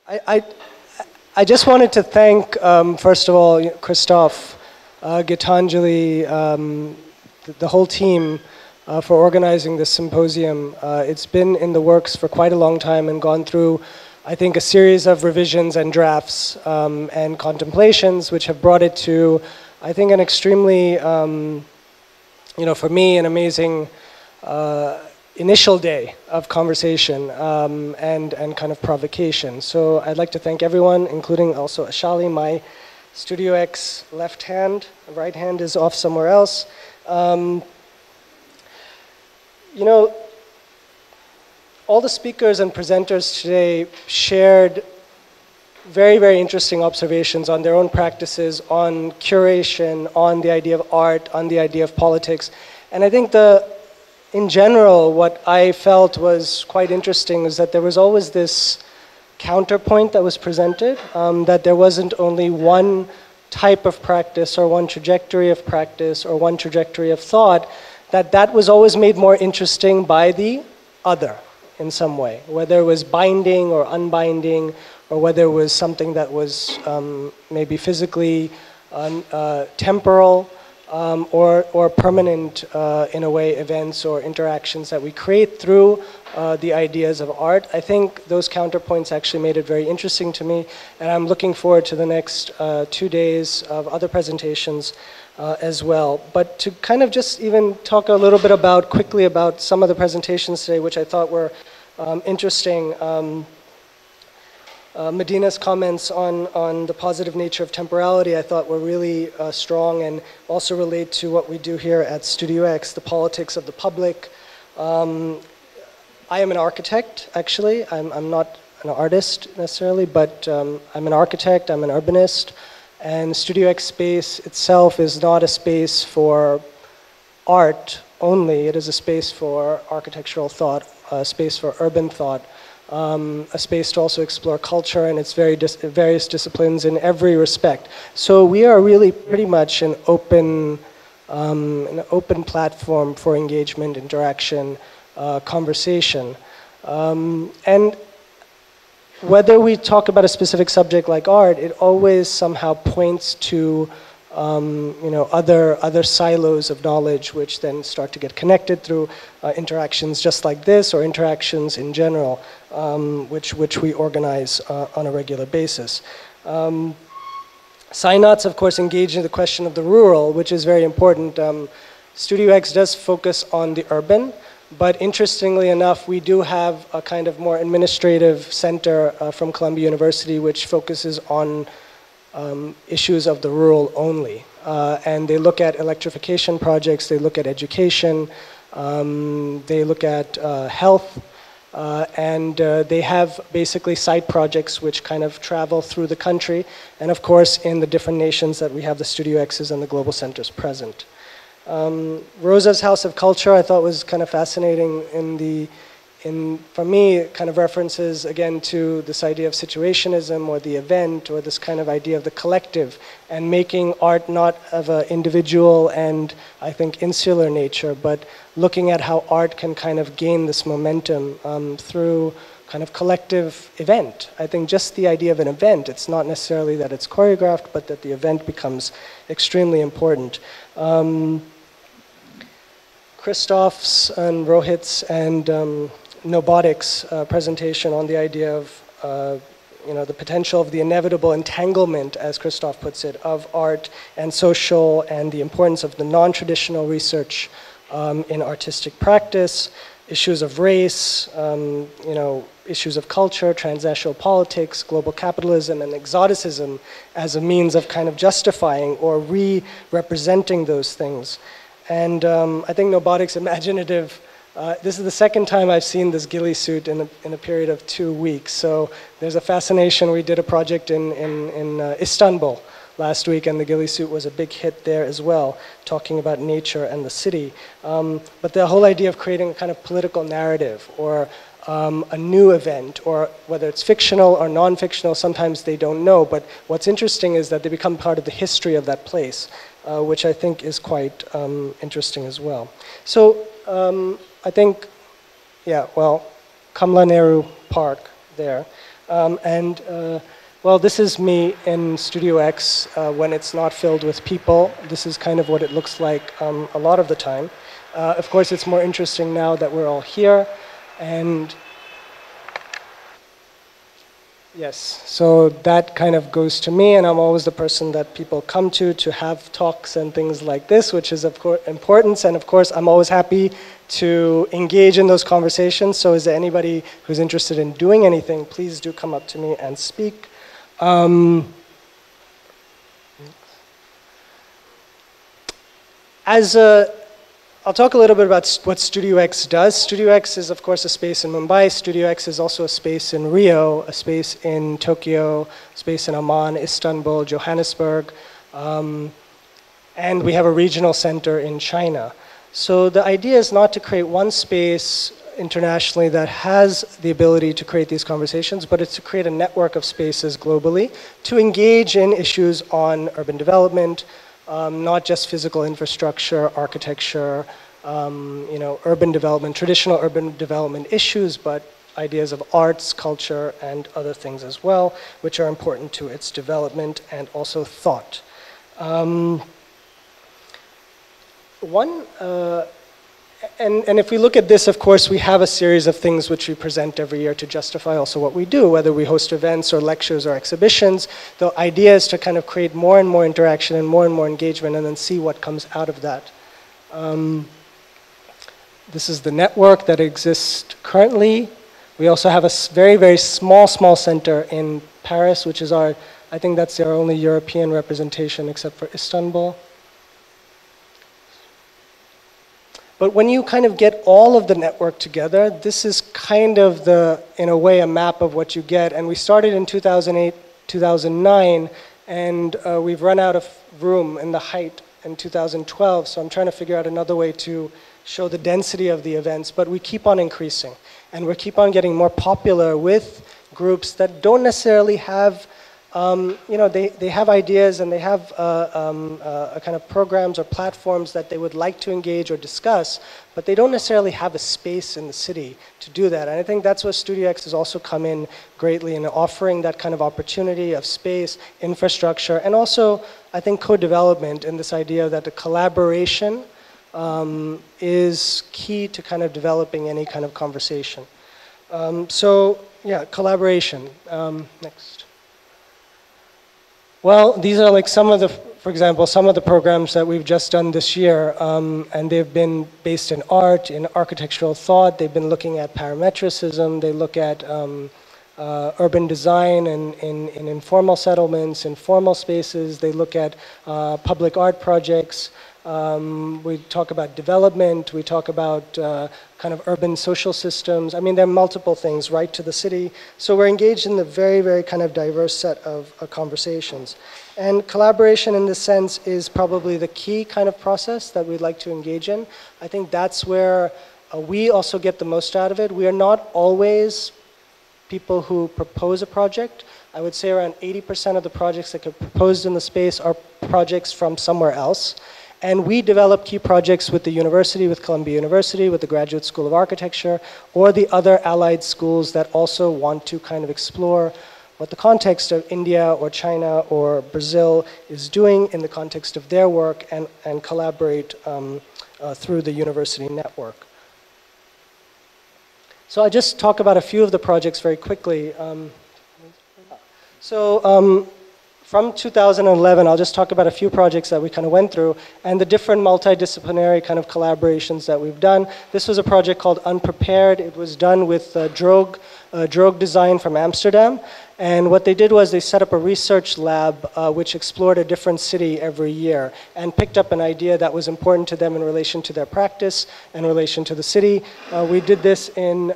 I, I, I just wanted to thank, first of all, Christoph, Gitanjali, the whole team for organizing this symposium. It's been in the works for quite a long time and gone through, I think, a series of revisions and drafts and contemplations, which have brought it to, I think, an extremely, for me, an amazing initial day of conversation and kind of provocation. So I'd like to thank everyone, including also Ashali, my Studio X left hand. Right hand is off somewhere else. All the speakers and presenters today shared very, very interesting observations on their own practices, on curation, on the idea of art, on the idea of politics. And I think in general, what I felt was quite interesting is that there was always this counterpoint that was presented, that there wasn't only one type of practice or one trajectory of practice or one trajectory of thought, that was always made more interesting by the other in some way, whether it was binding or unbinding, or whether it was something that was maybe physically temporal, or permanent, in a way, events or interactions that we create through the ideas of art. I think those counterpoints actually made it very interesting to me, and I'm looking forward to the next 2 days of other presentations as well. But to kind of just even talk a little bit quickly about some of the presentations today, which I thought were interesting. Medina's comments on the positive nature of temporality I thought were really strong and also relate to what we do here at Studio X, the politics of the public. I am an architect, actually. I'm not an artist necessarily, but I'm an architect, I'm an urbanist, and Studio X space itself is not a space for art only, it is a space for architectural thought, a space for urban thought. A space to also explore culture and its various disciplines in every respect. So we are really pretty much an open platform for engagement, interaction, conversation. And whether we talk about a specific subject like art, it always somehow points to other silos of knowledge, which then start to get connected through interactions just like this, or interactions in general, which we organize on a regular basis. Synauts, of course, engage in the question of the rural, which is very important. Studio X does focus on the urban, but interestingly enough, we do have a kind of more administrative center from Columbia University, which focuses on issues of the rural only. And they look at electrification projects, they look at education, they look at health, and they have basically side projects which kind of travel through the country, and of course in the different nations that we have the Studio X's and the global centers present. Rosa's House of Culture I thought was kind of fascinating for me, it kind of references again to this idea of situationism or the event, or this kind of idea of the collective, and making art not of an individual and I think insular nature, but looking at how art can kind of gain this momentum through kind of collective event. I think just the idea of an event, it's not necessarily that it's choreographed, but that the event becomes extremely important. Christoph's and Rohit's and Nobotic's presentation on the idea of the potential of the inevitable entanglement, as Christoph puts it, of art and social, and the importance of the non-traditional research in artistic practice, issues of race, issues of culture, transnational politics, global capitalism, and exoticism as a means of kind of justifying or re-representing those things. And I think Nobotic's imaginative. This is the second time I've seen this ghillie suit in a period of 2 weeks. So there's a fascination. We did a project in Istanbul last week, and the ghillie suit was a big hit there as well, talking about nature and the city. But the whole idea of creating a kind of political narrative, or a new event, or whether it's fictional or non-fictional, sometimes they don't know. But what's interesting is that they become part of the history of that place, which I think is quite interesting as well. So I think, Kamla Nehru Park there. Well, this is me in Studio X when it's not filled with people. This is kind of what it looks like a lot of the time. Of course, it's more interesting now that we're all here. And yes, so that kind of goes to me, and I'm always the person that people come to have talks and things like this, which is of course important. And of course, I'm always happy to engage in those conversations. So is there anybody who's interested in doing anything, please do come up to me and speak. I'll talk a little bit about what Studio X does. Studio X is, of course, a space in Mumbai. Studio X is also a space in Rio, a space in Tokyo, a space in Amman, Istanbul, Johannesburg, and we have a regional center in China. So the idea is not to create one space internationally that has the ability to create these conversations, but it's to create a network of spaces globally to engage in issues on urban development, not just physical infrastructure, architecture, urban development, traditional urban development issues, but ideas of arts, culture, and other things as well, which are important to its development and also thought. And if we look at this, of course, we have a series of things which we present every year to justify also what we do, whether we host events or lectures or exhibitions. The idea is to kind of create more and more interaction and more engagement and then see what comes out of that. This is the network that exists currently. We also have a very, very small center in Paris, which is I think that's our only European representation except for Istanbul. But when you kind of get all of the network together, this is kind of in a way, a map of what you get. And we started in 2008, 2009, and we've run out of room in the height in 2012. So I'm trying to figure out another way to show the density of the events. But we keep on increasing. And we keep on getting more popular with groups that don't necessarily have they have ideas and they have a kind of programs or platforms that they would like to engage or discuss, but they don't necessarily have a space in the city to do that. And I think that's where Studio X has also come in greatly in offering that kind of opportunity of space, infrastructure, and also, I think, co-development in this idea that the collaboration is key to kind of developing any kind of conversation. So, yeah, collaboration. Next. Well, these are like for example, some of the programs that we've just done this year, and they've been based in art, in architectural thought. They've been looking at parametricism. They look at urban design and in informal settlements, informal spaces. They look at public art projects. We talk about development. We talk about kind of urban social systems. I mean, there are multiple things, right to the city. So we're engaged in the very, very kind of diverse set of conversations. And collaboration in this sense is probably the key kind of process that we'd like to engage in. I think that's where we also get the most out of it. We are not always people who propose a project. I would say around 80% of the projects that get proposed in the space are projects from somewhere else. And we develop key projects with the university, with Columbia University, with the Graduate School of Architecture, or the other allied schools that also want to kind of explore what the context of India or China or Brazil is doing in the context of their work and collaborate through the university network. So I'll just talk about a few of the projects very quickly. From 2011, I'll just talk about a few projects that we kind of went through and the different multidisciplinary kind of collaborations that we've done. This was a project called Unprepared. It was done with Droog Design from Amsterdam. And what they did was they set up a research lab which explored a different city every year and picked up an idea that was important to them in relation to their practice, in relation to the city. We did this in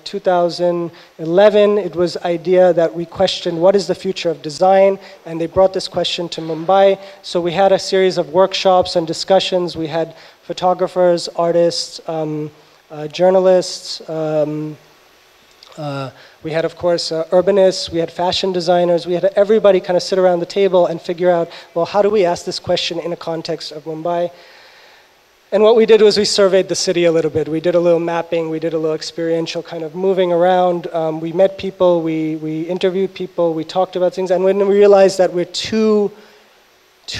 2011. It was an idea that we questioned what is the future of design, and they brought this question to Mumbai. So we had a series of workshops and discussions. We had photographers, artists, journalists, we had, of course, urbanists, we had fashion designers, we had everybody kind of sit around the table and figure out, well, how do we ask this question in a context of Mumbai? And what we did was we surveyed the city a little bit. We did a little mapping, we did a little experiential kind of moving around. We met people, we interviewed people, we talked about things, and when we realized that we're too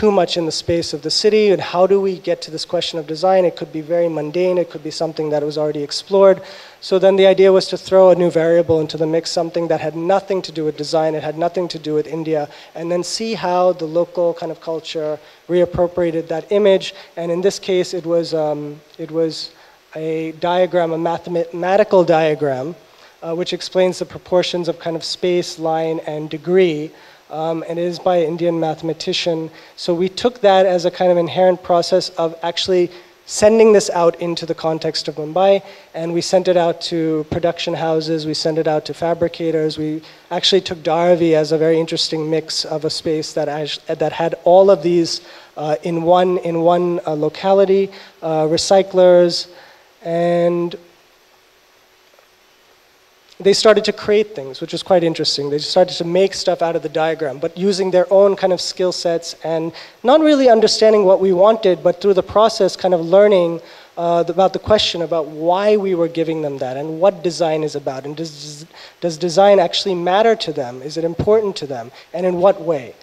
much in the space of the city, and how do we get to this question of design? It could be very mundane, it could be something that was already explored. So then the idea was to throw a new variable into the mix, something that had nothing to do with design, it had nothing to do with India, and then see how the local kind of culture reappropriated that image. And in this case, it was a diagram, a mathematical diagram, which explains the proportions of kind of space, line, and degree. And it is by an Indian mathematician. So we took that as a kind of inherent process of actually sending this out into the context of Mumbai, and we sent it out to production houses, we sent it out to fabricators. We actually took Dharavi as a very interesting mix of a space that had all of these in one locality, recyclers, and they started to create things, which was quite interesting. They started to make stuff out of the diagram, but using their own kind of skill sets and not really understanding what we wanted, but through the process kind of learning about the question about why we were giving them that and what design is about. And does design actually matter to them? Is it important to them? And in what way?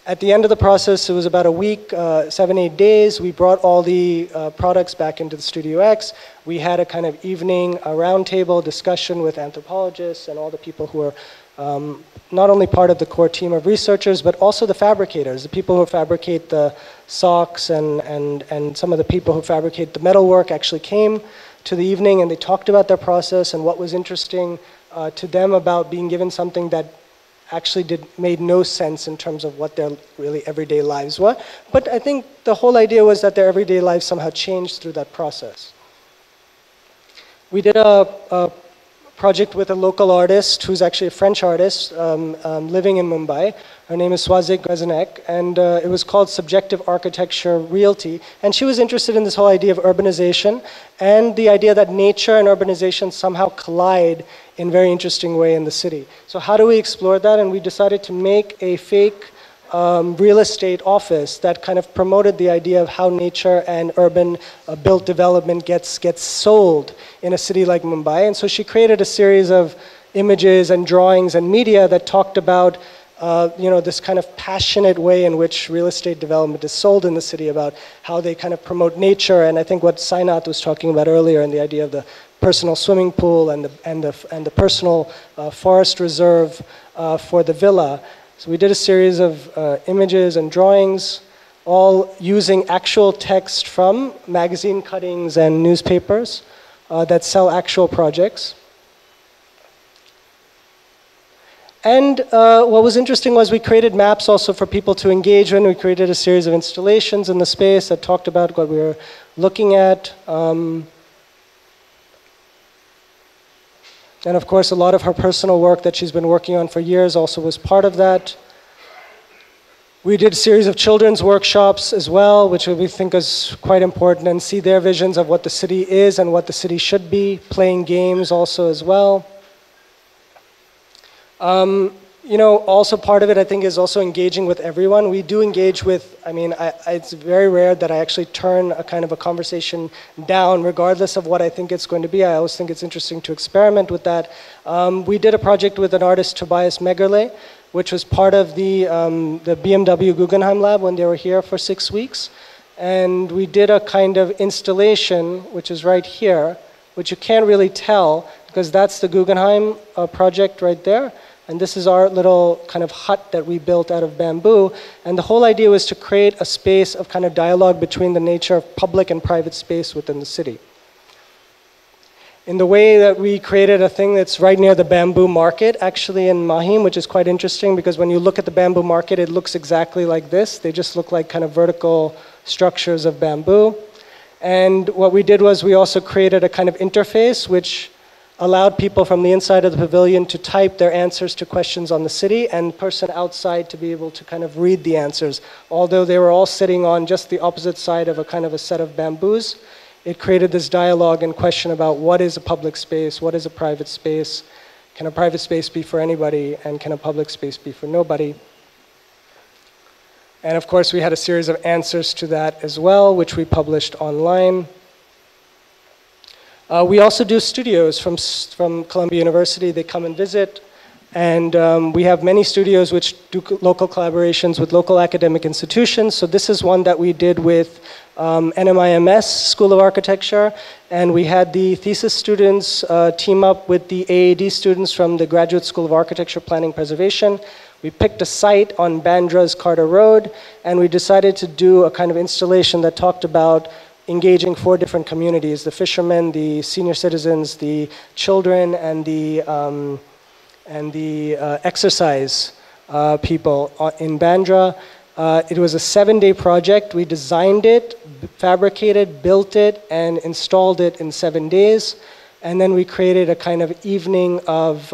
At the end of the process, it was about a week, 7-8 days. We brought all the products back into the Studio X. We had a kind of evening, a roundtable discussion with anthropologists and all the people who are not only part of the core team of researchers, but also the fabricators, the people who fabricate the socks and some of the people who fabricate the metalwork actually came to the evening and they talked about their process and what was interesting to them about being given something that actually made no sense in terms of what their really everyday lives were. But I think the whole idea was that their everyday lives somehow changed through that process. We did a project with a local artist who's actually a French artist living in Mumbai. Her name is Swazik Rezanek, and it was called Subjective Architecture Realty. And she was interested in this whole idea of urbanization and the idea that nature and urbanization somehow collide in a very interesting way in the city. So how do we explore that? And we decided to make a fake real estate office that kind of promoted the idea of how nature and urban built development gets sold in a city like Mumbai. And so she created a series of images and drawings and media that talked about this kind of passionate way in which real estate development is sold in the city, about how they kind of promote nature. And I think what Sainath was talking about earlier, and the idea of the personal swimming pool and the personal forest reserve for the villa. So we did a series of images and drawings, all using actual text from magazine cuttings and newspapers that sell actual projects. And what was interesting was we created maps also for people to engage in. We created a series of installations in the space that talked about what we were looking at. And of course, a lot of her personal work that she's been working on for years also was part of that. We did a series of children's workshops as well, which we think is quite important, and see their visions of what the city is and what the city should be, playing games also as well. Also part of it, I think, is also engaging with everyone. We do engage with, it's very rare that I actually turn a kind of a conversation down, regardless of what I think it's going to be. I always think it's interesting to experiment with that. We did a project with an artist, Tobias Megerle, which was part of the BMW Guggenheim Lab when they were here for 6 weeks. And we did a kind of installation, which is right here, which you can't really tell, because that's the Guggenheim project right there. And this is our little kind of hut that we built out of bamboo. And the whole idea was to create a space of kind of dialogue between the nature of public and private space within the city. In the way that we created a thing that's right near the bamboo market, actually in Mahim, which is quite interesting, because when you look at the bamboo market, it looks exactly like this. They just look like kind of vertical structures of bamboo. And what we did was we also created a kind of interface which allowed people from the inside of the pavilion to type their answers to questions on the city, and person outside to be able to kind of read the answers. Although they were all sitting on just the opposite side of a kind of a set of bamboos, it created this dialogue and question about what is a public space, what is a private space, can a private space be for anybody, and can a public space be for nobody? And of course, we had a series of answers to that as well, which we published online. We also do studios from Columbia University. They come and visit. And we have many studios which do local collaborations with local academic institutions. So this is one that we did with NMIMS School of Architecture. And we had the thesis students team up with the AAD students from the Graduate School of Architecture, Planning, Preservation. We picked a site on Bandra's Carter Road, and we decided to do a kind of installation that talked about engaging 4 different communities: the fishermen, the senior citizens, the children, and the exercise people in Bandra. It was a 7-day project. We designed it, fabricated, built it, and installed it in 7 days. And then we created a kind of evening of,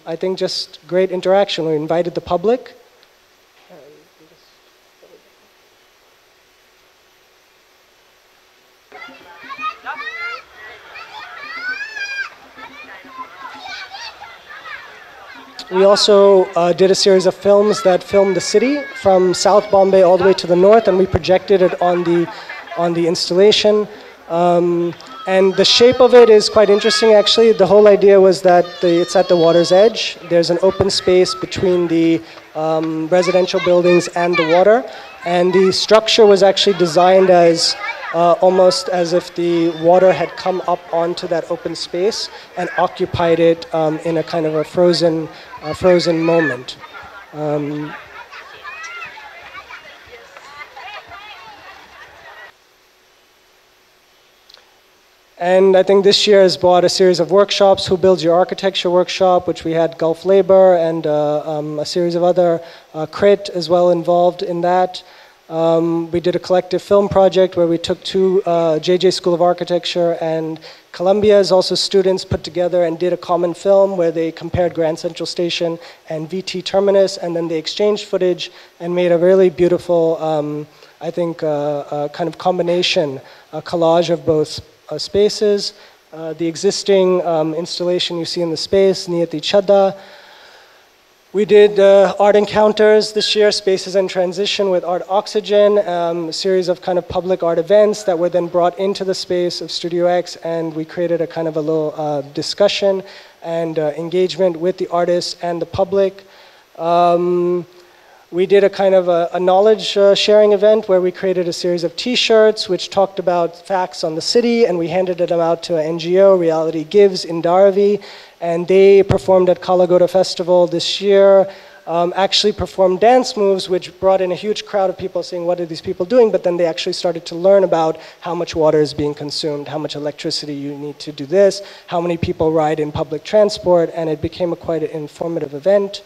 I think, just great interaction. We invited the public. We also did a series of films that filmed the city from South Bombay all the way to the north, and we projected it on the installation. And the shape of it is quite interesting, actually. The whole idea was that it's at the water's edge. There's an open space between the residential buildings and the water. And the structure was actually designed as almost as if the water had come up onto that open space and occupied it in a kind of a frozen moment. And I think this year has brought a series of workshops. Who Builds Your Architecture workshop, which we had Gulf Labor and a series of other CRIT as well involved in that. We did a collective film project where we took 2 JJ School of Architecture and Columbia's also students put together and did a common film where they compared Grand Central Station and VT Terminus, and then they exchanged footage and made a really beautiful, I think, kind of combination, a collage of both spaces. The existing installation you see in the space, Niyati Chadda. We did art encounters this year, Spaces in Transition with Art Oxygen, a series of kind of public art events that were then brought into the space of Studio X, and we created a kind of a little discussion and engagement with the artists and the public. We did a kind of a knowledge sharing event where we created a series of t-shirts which talked about facts on the city, and we handed them out to an NGO, Reality Gives, in Dharavi, and they performed at Kalagoda Festival this year, actually performed dance moves which brought in a huge crowd of people saying, what are these people doing? But then they actually started to learn about how much water is being consumed, how much electricity you need to do this, how many people ride in public transport, and it became a quite an informative event.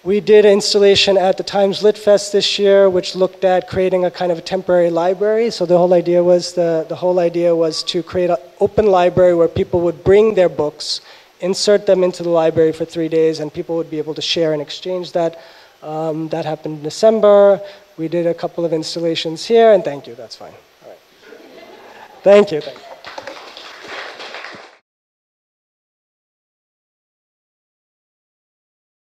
We did an installation at the Times Lit Fest this year, which looked at creating a kind of a temporary library. So the whole idea was to create an open library where people would bring their books, insert them into the library for 3 days, and people would be able to share and exchange that. That happened in December. We did a couple of installations here, and thank you. That's fine. All right. Thank you. Thank you.